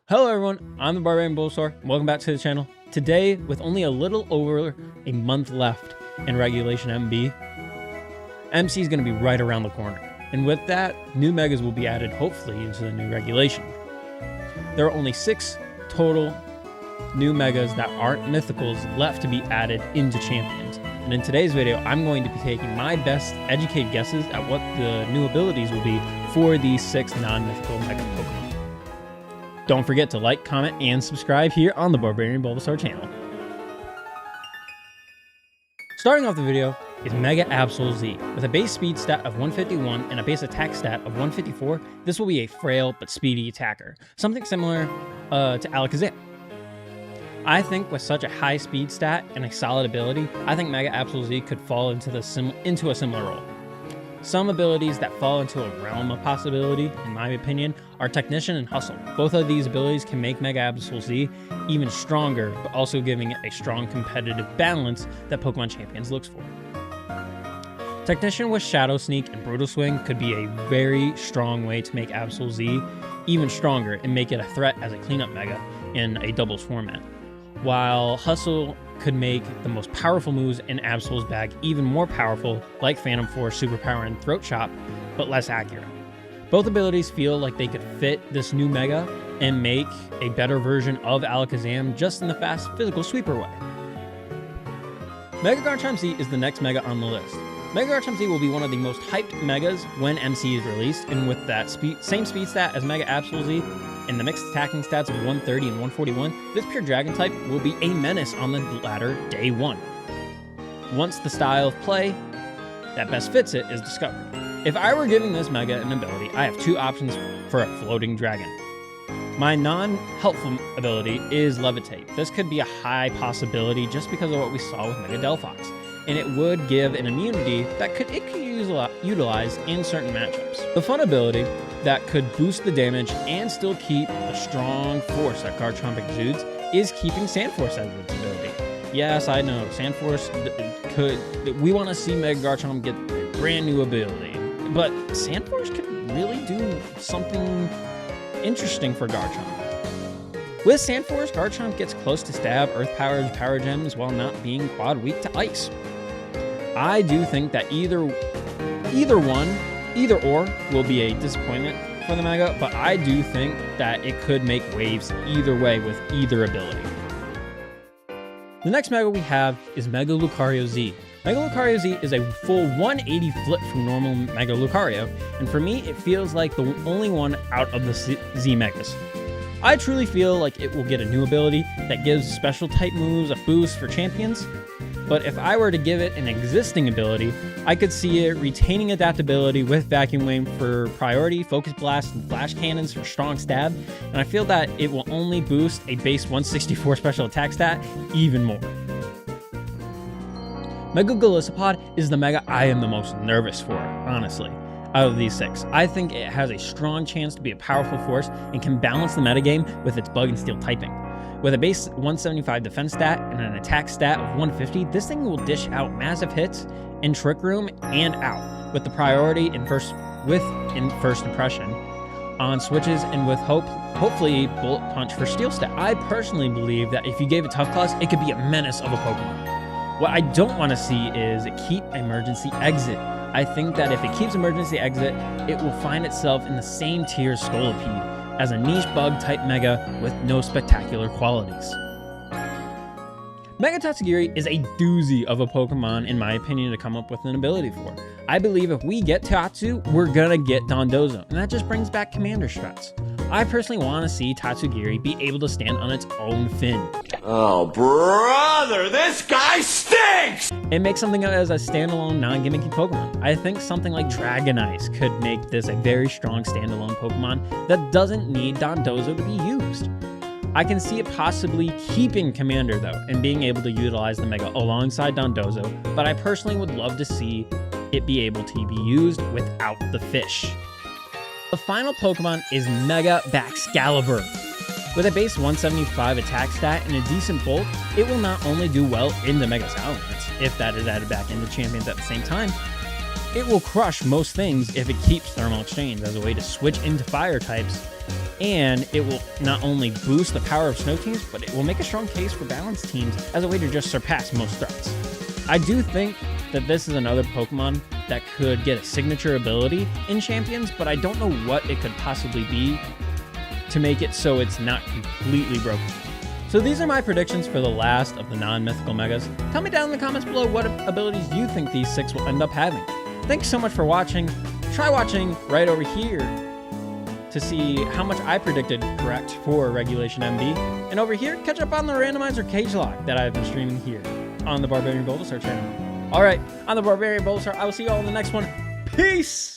Hello everyone, I'm the Barbarian Bulbasaur. Welcome back to the channel. Today, with only a little over a month left in Regulation MB, MC is going to be right around the corner. And with that, new megas will be added hopefully into the new regulation. There are only 6 total new megas that aren't mythicals left to be added into Champions. And in today's video, I'm going to be taking my best educated guesses at what the new abilities will be for these 6 non-mythical mega Pokemon. Don't forget to like, comment, and subscribe here on the Barbarian Bulbasaur channel. Starting off the video is Mega Absol Z. With a base speed stat of 151 and a base attack stat of 154, this will be a frail but speedy attacker, something similar to Alakazam. I think with such a high speed stat and a solid ability, I think Mega Absol Z could fall into a similar role. Some abilities that fall into a realm of possibility, in my opinion, are Technician and Hustle. Both of these abilities can make Mega Absol Z even stronger, but also giving it a strong competitive balance that Pokémon Champions looks for. Technician with Shadow Sneak and Brutal Swing could be a very strong way to make Absol Z even stronger and make it a threat as a cleanup mega in a doubles format, while Hustle could make the most powerful moves in Absol's bag even more powerful, like Phantom Force, Superpower, and Throat Chop, but less accurate. Both abilities feel like they could fit this new mega and make a better version of Alakazam just in the fast physical sweeper way. Mega Garchomp Z is the next mega on the list. Mega Garchomp Z will be one of the most hyped megas when MC is released, and with that same speed stat as Mega Absol Z, and the mixed attacking stats of 130 and 141, this pure dragon type will be a menace on the ladder day 1. Once the style of play that best fits it is discovered. If I were giving this mega an ability, I have 2 options for a floating dragon. My non-helpful ability is Levitate. This could be a high possibility just because of what we saw with Mega Delphox, and it would give an immunity that it could utilize in certain matchups. The fun ability that could boost the damage and still keep the strong force that Garchomp exudes is keeping Sandforce as its ability. Yes, I know, Sandforce we want to see Mega Garchomp get a brand new ability, but Sandforce could really do something interesting for Garchomp. With Sandforce, Garchomp gets close to stab, earth powered power gems while not being quad weak to ice. I do think that either or will be a disappointment for the mega, but I do think that it could make waves either way with either ability. The next mega we have is Mega Lucario Z. Mega Lucario Z is a full 180 flip from normal Mega Lucario, and for me it feels like the only one out of the Z megas. I truly feel like it will get a new ability that gives special type moves a boost for champions, but if I were to give it an existing ability, I could see it retaining adaptability with Vacuum Wave for priority, Focus Blast, and Flash Cannons for strong stab, and I feel that it will only boost a base 164 special attack stat even more. Mega Golisopod is the mega I am the most nervous for, honestly, out of these 6. I think it has a strong chance to be a powerful force and can balance the metagame with its Bug and Steel typing. With a base 175 defense stat and an attack stat of 150, this thing will dish out massive hits in Trick Room and out, with the priority in first impression on switches and with hopefully Bullet Punch for Steel stat. I personally believe that if you gave it Tough Claws, it could be a menace of a Pokemon. What I don't want to see is it keep Emergency Exit. I think that if it keeps Emergency Exit, it will find itself in the same tier as Scolipede, as a niche bug type mega with no spectacular qualities. Mega Tatsugiri is a doozy of a Pokemon in my opinion to come up with an ability for. I believe if we get Tatsu, we're gonna get Dondozo, and that just brings back Commander strats. I personally want to see Tatsugiri be able to stand on its own fin. Oh brother, this guy stinks! And make something as a standalone non-gimmicky Pokemon. I think something like Dragonite could make this a very strong standalone Pokemon that doesn't need Dondozo to be used. I can see it possibly keeping Commander though, and being able to utilize the Mega alongside Dondozo, but I personally would love to see it be able to be used without the fish. The final Pokemon is Mega Baxcalibur. With a base 175 attack stat and a decent bulk, it will not only do well in the Mega Salamence, if that is added back into Champions at the same time, it will crush most things if it keeps Thermal Exchange as a way to switch into fire types and it will not only boost the power of snow teams, but it will make a strong case for balanced teams as a way to just surpass most threats. I do think that this is another Pokemon that could get a signature ability in Champions, but I don't know what it could possibly be to make it so it's not completely broken. So these are my predictions for the last of the non-mythical megas. Tell me down in the comments below what abilities you think these 6 will end up having. Thanks so much for watching. Try watching right over here to see how much I predicted correct for Regulation MB. And over here, catch up on the randomizer cage lock that I've been streaming here on the Barbarian Bulbasaur channel. All right, on the Barbarian Bulbasaur, I will see you all in the next one. Peace!